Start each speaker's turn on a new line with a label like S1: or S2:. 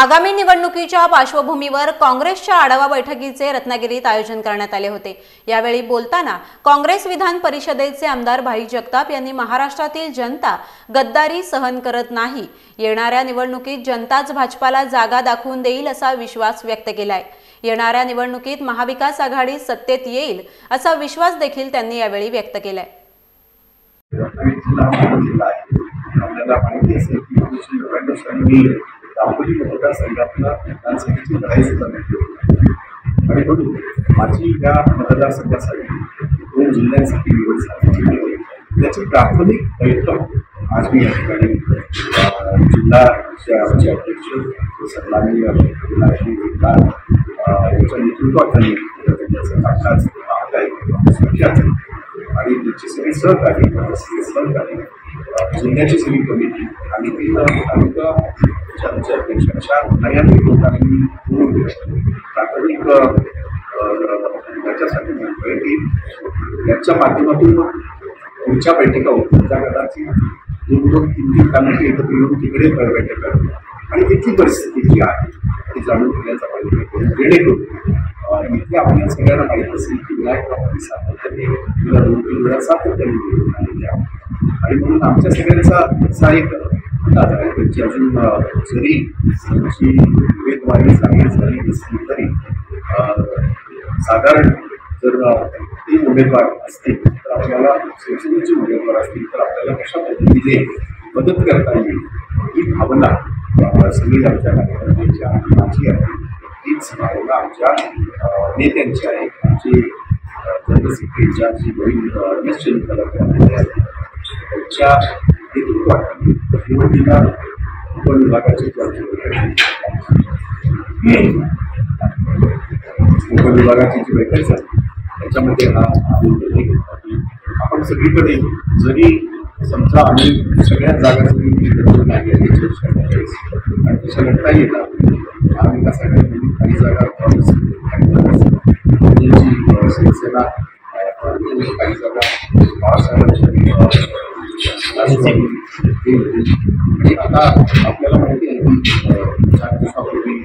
S1: आगामी निवडणुकीच्या पार्श्वभूमीवर काँग्रेसच्या आढावा बैठकीचे रत्नागिरीत आयोजन करण्यात आले होते। यावेळी बोलताना काँग्रेस विधान परिषदेचे आमदार भाई जगताप यांनी महाराष्ट्रातील जनता गद्दारी सहन करत नाही, येणाऱ्या निवडणुकीत जनताच भाजपाला जागा दाखवून देईल असा विश्वास व्यक्त केलाय। येणाऱ्या निवडणुकीत महाविकास आघाडी सत्तेत येईल असा विश्वास देखील त्यांनी यावेळी व्यक्त केलाय।
S2: दापोली मतदारसंघातला विधानसभेची लढाई सुद्धा आणि म्हणून माझी या मतदारसंघासाठी 2 जिल्ह्यांसाठी निवड झाली। त्याची प्राथमिक बैठक आज मी या ठिकाणी जिल्हाचे अध्यक्ष सन्माननीय यांच्या नेतृत्वाखाली कामकाज पाहत आहे आणि त्याची सगळी सहकारी जिल्ह्याची सगळी कमिटी आणि तालुका अध्यक्षांच्या कार्यालयीन लोकांनी प्राथमिक याच्यासाठी म्हणतोय की याच्या माध्यमातून पुढच्या बैठका होतील, त्या कदाचित 2-3 तालुके एकत्र येऊन तिकडे बैठक आणि तिथली परिस्थिती जी आहे ती जाणून घेण्याचा प्रयत्न करून जेणेकरून इथे आपल्या सगळ्यांना माहीत असेल की विनायक सातत्याने तिला 2-3 वेळा सातत्याने आणि म्हणून आमच्या सगळ्यांचा असा एक अंदाज आहे त्यांची अजून जरी त्यांची उमेदवारी जाहीर झाली नसली तरी साधारण जर 3 उमेदवार असतील तर आपल्याला शिवसेनेचे उमेदवार असतील तर आपल्याला कशा पद्धतीने मदत करता येईल ही भावना सगळी आमच्या कार्यकर्त्यांची आणि माझी आहे। हीच भावना आमच्या नेत्यांची आहे। आमचे जनरल सेक्रेटरी जी वडील निश्चित त्यांच्या नेतृत्वाखाली निवडणुकीला उपविभागाची जी बैठक झाली त्याच्यामध्ये आपण सगळीकडे जरी समजा आम्ही सगळ्याच जागा आणि तशा लढता येणार महाविकास आघाडीमध्ये काही जागा शिवसेना काही जागा आता आपल्याला माहिती आहे की 4 दिवसापूर्वी